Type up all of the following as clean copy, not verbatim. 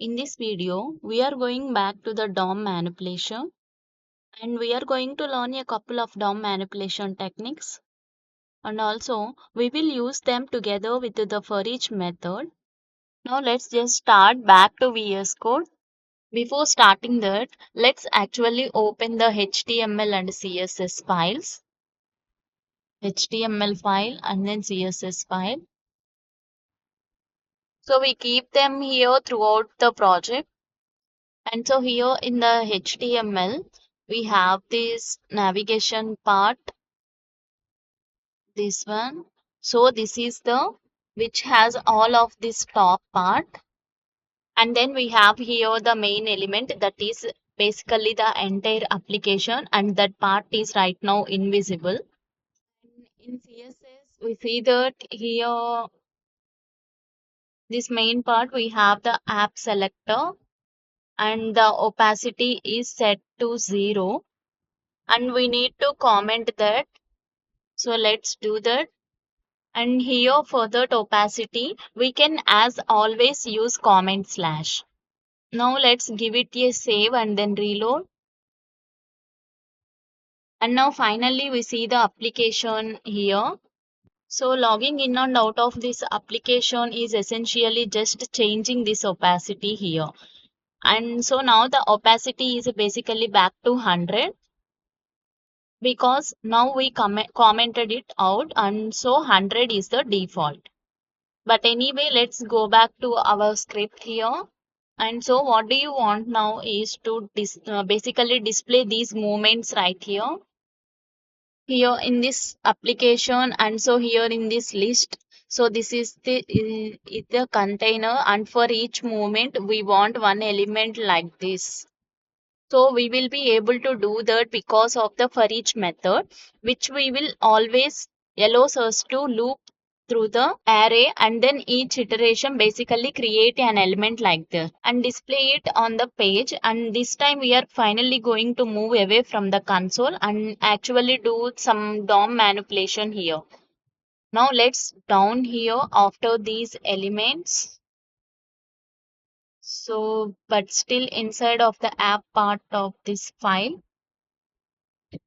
In this video, we are going back to the DOM manipulation and we are going to learn a couple of DOM manipulation techniques and also we will use them together with the for each method. Now let's just start back to VS Code. Before starting that, let's actually open the HTML and CSS files. HTML file and then CSS file. So we keep them here throughout the project. And so here in the HTML, we have this navigation part, this one. So this is the which has all of this top part. And then we have here the main element that is basically the entire application and that part is right now invisible. In CSS, we see that here this main part we have the app selector and the opacity is set to 0 and we need to comment that. So let's do that. And here for that opacity, we can as always use comment slash. Now let's give it a save and then reload. And now finally we see the application here. So logging in and out of this application is essentially just changing this opacity here. And so now the opacity is basically back to 100 because now we commented it out and so 100 is the default. But anyway, let's go back to our script here. And so what do you want now is to basically display these movements right here. Here in this application and so here in this list. So this is the container and for each movement we want one element like this. So we will be able to do that because of the for each method, which we will always allows us to loop through the array and then each iteration basically create an element like this and display it on the page. And this time we are finally going to move away from the console and actually do some DOM manipulation here. Now let's down here after these elements. So, but still inside of the app part of this file,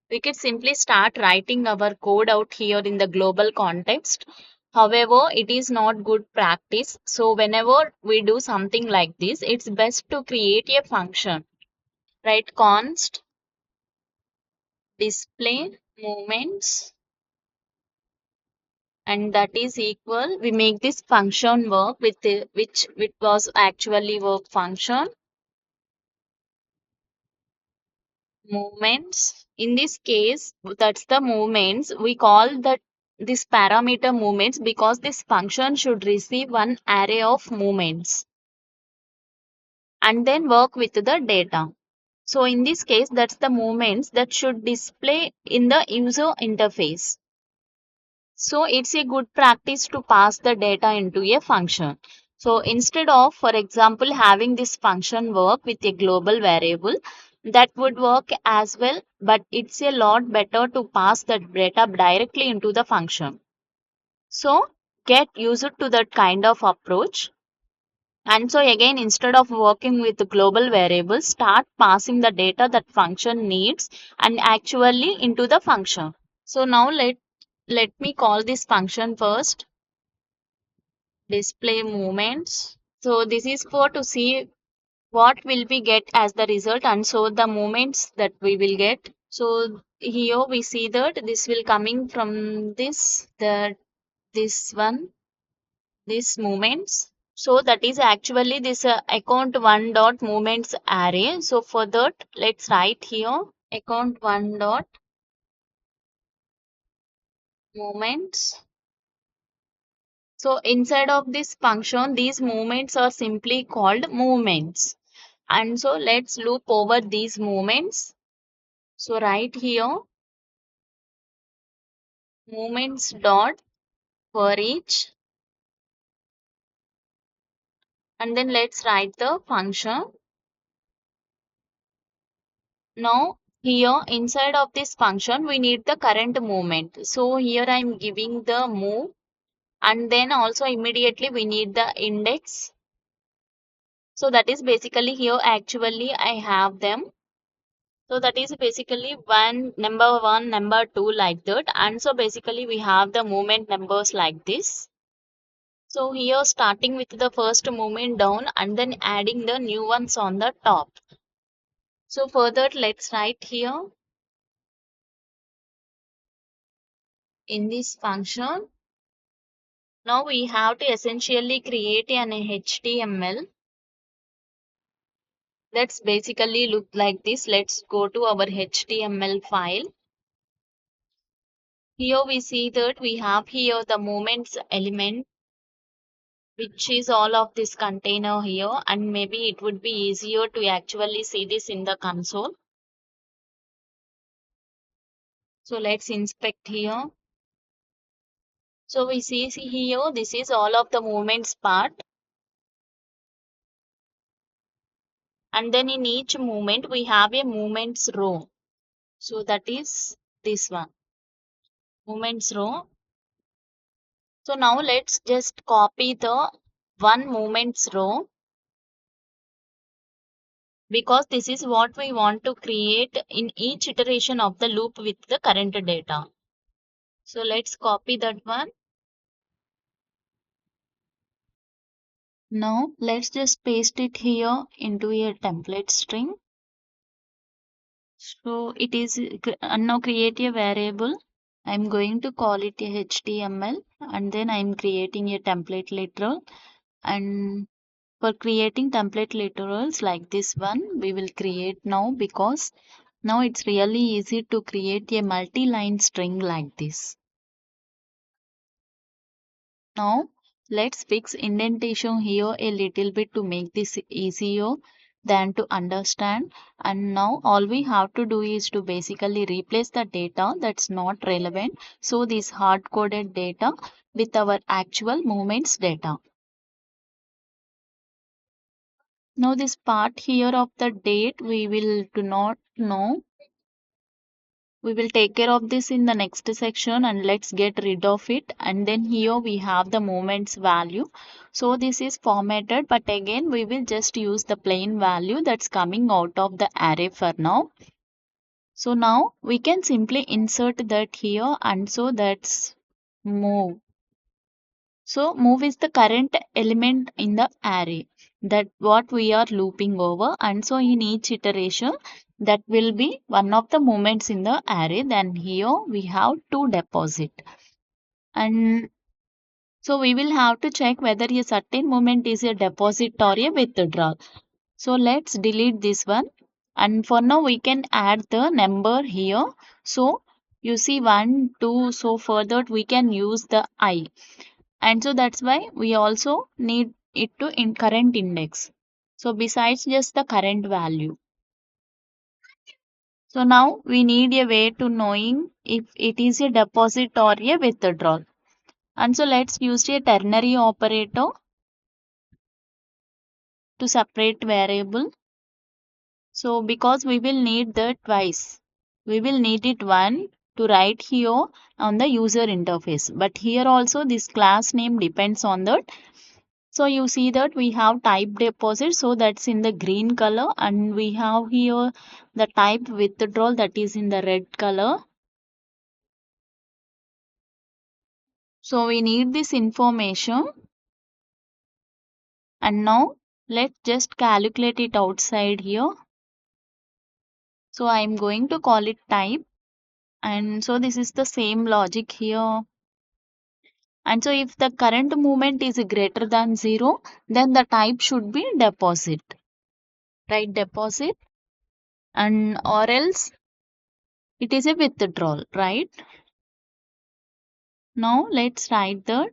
we could simply start writing our code out here in the global context. However, it is not good practice. So whenever we do something like this, it's best to create a function. Right? Const display movements and that is equal. We make this function work with which was actually work function movements. In this case, that's the movements. We call that this parameter movements because this function should receive one array of movements and then work with the data. So in this case, that's the movements that should display in the user interface. So it's a good practice to pass the data into a function. So instead of, for example, having this function work with a global variable, that would work as well, but it's a lot better to pass the data directly into the function. So get used to that kind of approach. And so again, instead of working with the global variables, start passing the data that function needs and actually into the function. So now let me call this function first, display movements. So this is for to see what will we get as the result and so the movements that we will get. So here we see that this will coming from this one, this movements. So that is actually this account one dot movements array. So for that, let's write here account one dot movements. So inside of this function, these movements are simply called movements. And so let's loop over these movements. So right here, movements dot for each. And then let's write the function. Now here inside of this function, we need the current movement. So here I'm giving the move and then also immediately we need the index. So that is basically here actually I have them. So that is basically number one, number two like that. And so basically we have the movement numbers like this. So here starting with the first movement down and then adding the new ones on the top. So further let's write here in this function. Now we have to essentially create an HTML. That's basically look like this. Let's go to our HTML file. Here we see that we have here the moments element, which is all of this container here, and maybe it would be easier to actually see this in the console. So let's inspect here. So we see here this is all of the movements part, and then in each movement we have a movements row. So that is this one, movements row. So now let's just copy the one movements row, because this is what we want to create in each iteration of the loop with the current data. So let's copy that one. Now let's just paste it here into a template string. So it is now create a variable. I'm going to call it a HTML, and then I'm creating a template literal. And for creating template literals like this one, we will create now, because now it's really easy to create a multi-line string like this. Now let's fix indentation here a little bit to make this easier than to understand. And now all we have to do is to basically replace the data that's not relevant. So this hard coded data with our actual movements data. Now this part here of the date we will do not know. We will take care of this in the next section, and let's get rid of it. And then here we have the moments value. So this is formatted, but again we will just use the plain value that's coming out of the array for now. So now we can simply insert that here, and so that's move. So move is the current element in the array that what we are looping over, and so in each iteration that will be one of the moments in the array. Then here we have to deposit, and so we will have to check whether a certain moment is a deposit or a withdrawal. So let's delete this one, and for now we can add the number here. So you see 1 2, so further we can use the I, and so that's why we also need it to in current index. So besides just the current value. So now we need a way to knowing if it is a deposit or a withdrawal. And so let's use a ternary operator to separate variable. So because we will need that twice. We will need it one to write here on the user interface. But here also this class name depends on that. So you see that we have type deposit, so that's in the green color, and we have here the type withdrawal that is in the red color. So we need this information, and now let's just calculate it outside here. So I am going to call it type, and so this is the same logic here. And so if the current movement is greater than 0, then the type should be deposit, right? Deposit, and or else it is a withdrawal, right? Now let's write that.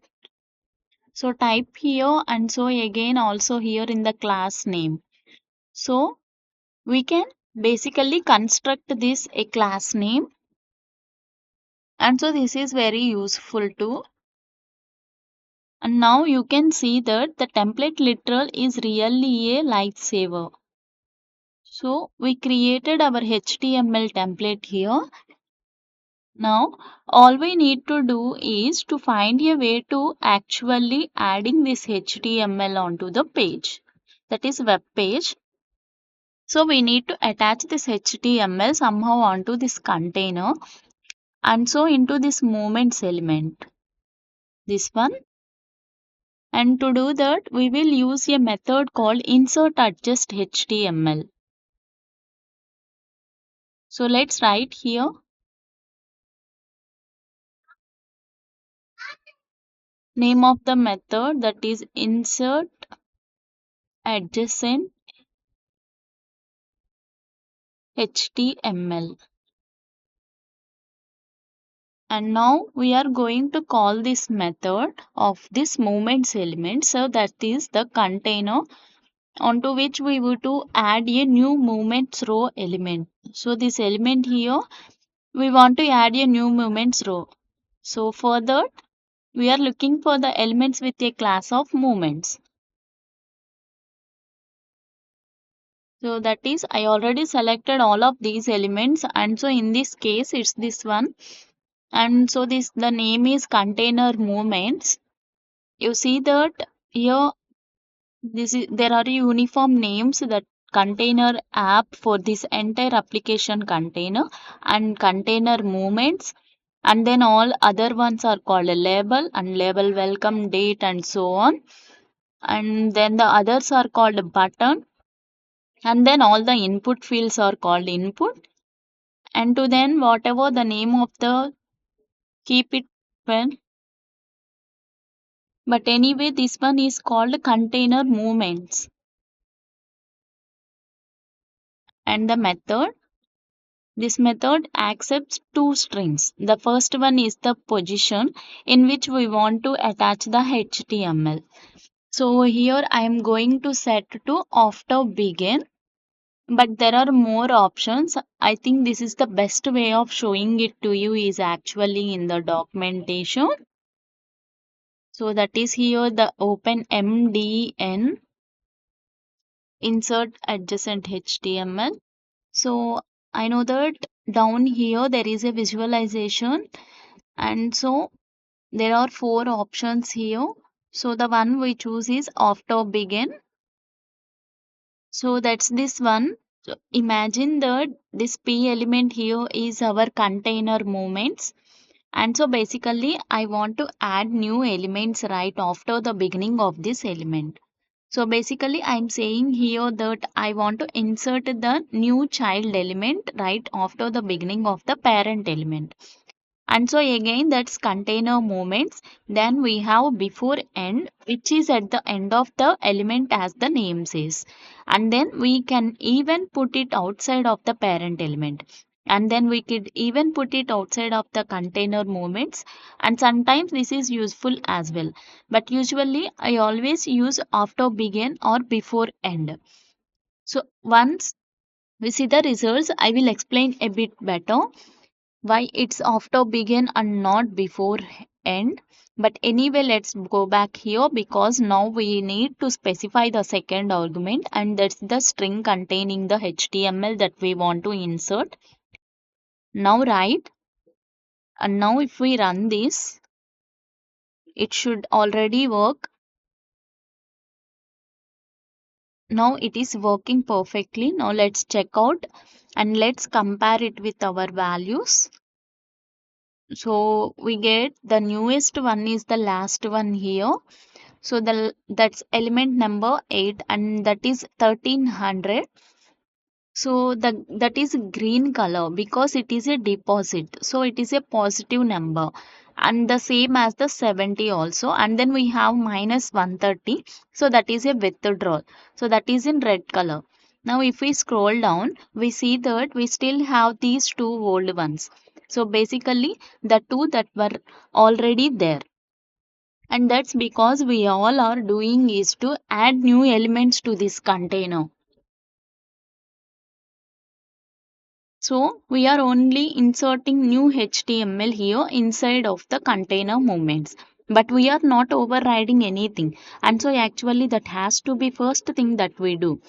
So type here, and so again also here in the class name. So we can basically construct this a class name, and so this is very useful too. And now you can see that the template literal is really a lifesaver. So we created our HTML template here. Now all we need to do is to find a way to actually adding this HTML onto the page. that is web page. So we need to attach this HTML somehow onto this container, and so into this movements element, this one. And to do that, we will use a method called insert adjust HTML. So let's write here name of the method, that is insert adjacent HTML. And now we are going to call this method of this movements element. So that is the container onto which we will to add a new movements row element. So this element here, we want to add a new movements row. So for that, we are looking for the elements with a class of movements. So that is, I already selected all of these elements, and so in this case it's this one. And so this, the name is container movements. You see that here, this is, there are uniform names, that container app for this entire application container, and container movements, and then all other ones are called a label, and label welcome date and so on. And then the others are called button, and then all the input fields are called input, and to then whatever the name of the, keep it well. But anyway, this one is called container movements. And the method, this method accepts two strings. The first one is the position in which we want to attach the HTML. So here I am going to set to after begin, but there are more options. I think this is the best way of showing it to you is actually in the documentation. So that is here the open MDN insert adjacent HTML. So I know that down here there is a visualization, and so there are four options here. So the one we choose is after begin. So that's this one. So imagine that this P element here is our container movements. And so basically I want to add new elements right after the beginning of this element. So basically I'm saying here that I want to insert the new child element right after the beginning of the parent element. And so again that's container movements. Then we have before end, which is at the end of the element as the name says. And then we can even put it outside of the parent element. And then we could even put it outside of the container movements. And sometimes this is useful as well. But usually I always use after begin or before end. So once we see the results, I will explain a bit better why it's after begin and not before end. But anyway, let's go back here because now we need to specify the second argument, and that's the string containing the HTML that we want to insert. Now write, and now if we run this, it should already work. Now it is working perfectly. Now let's check out and let's compare it with our values. So we get the newest one is the last one here. So that's element number 8, and that is 1300. So that is green color because it is a deposit. So it is a positive number, and the same as the 70 also. And then we have minus 130. So that is a withdrawal. So that is in red color. Now if we scroll down, we see that we still have these two old ones. So basically the two that were already there, and that's because we all are doing is to add new elements to this container. So we are only inserting new HTML here inside of the container movements, but we are not overriding anything. And so actually that has to be first thing that we do.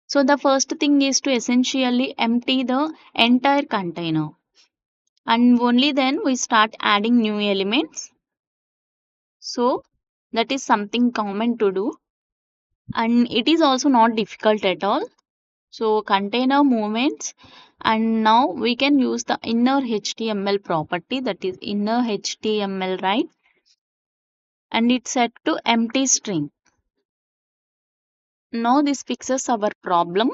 So the first thing is to essentially empty the entire container, and only then we start adding new elements. So that is something common to do. and it is also not difficult at all. So container movements, and now we can use the inner HTML property, that is inner HTML, right? And it's set to empty string. Now this fixes our problem.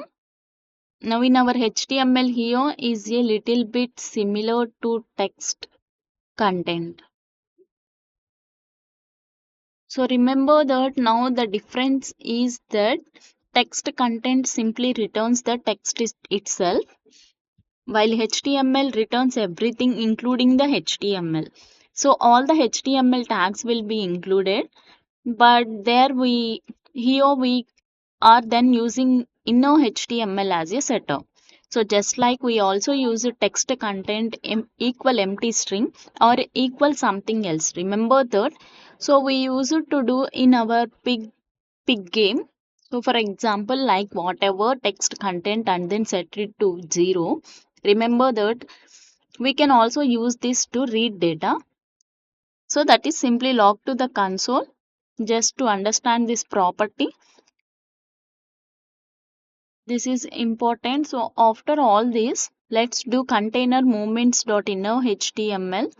Now in our HTML here is a little bit similar to text content. So remember that now the difference is that text content simply returns the text itself, while HTML returns everything including the HTML. So all the HTML tags will be included, but here we are then using inner HTML as a setter. So just like we also use a text content equal empty string or equal something else. Remember that. So we use it to do in our pig game. So for example, like whatever text content and then set it to 0. Remember that we can also use this to read data. So that is simply log to the console just to understand this property. This is important. So after all this, let's do container movements.inner HTML.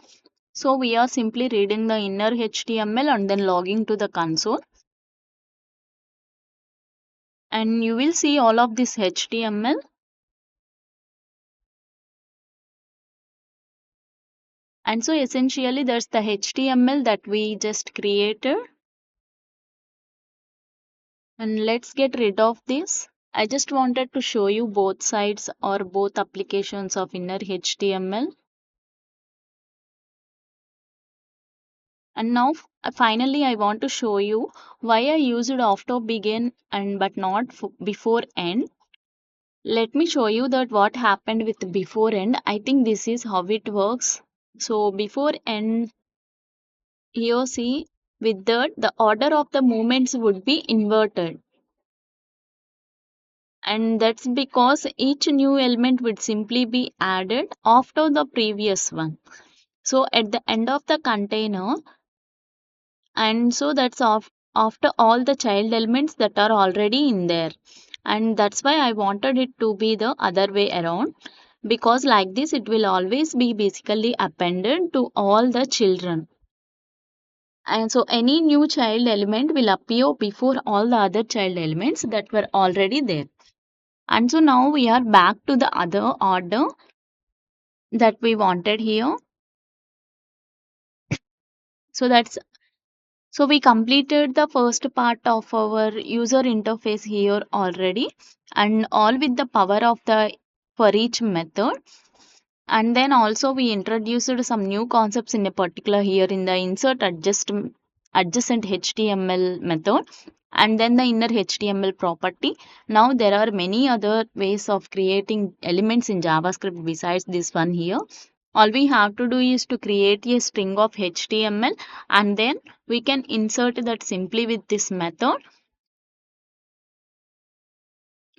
So we are simply reading the inner HTML and then logging to the console. And you will see all of this HTML. And so essentially that's the HTML that we just created. And let's get rid of this. I just wanted to show you both sides or both applications of inner HTML. And now finally I want to show you why I used after begin and but not before end. Let me show you that what happened with before end. I think this is how it works. So before end, here see, with that the order of the movements would be inverted. And that's because each new element would simply be added after the previous one. So at the end of the container, and so that's after all the child elements that are already in there. And that's why I wanted it to be the other way around, because like this it will always be basically appended to all the children. And so any new child element will appear before all the other child elements that were already there. And so now we are back to the other order that we wanted here. So that's so we completed the first part of our user interface here already, and all with the power of the for each method. And then also we introduced some new concepts in a particular here in the insert adjacent HTML method, and then the inner HTML property. Now there are many other ways of creating elements in JavaScript besides this one here. All we have to do is to create a string of HTML, and then we can insert that simply with this method.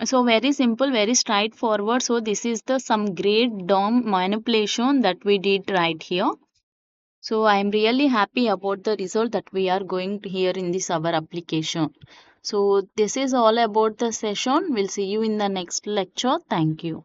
So very simple, very straightforward. So this is the some great DOM manipulation that we did right here. So I am really happy about the result that we are going to hear in this our application. So this is all about the session. We'll see you in the next lecture. Thank you.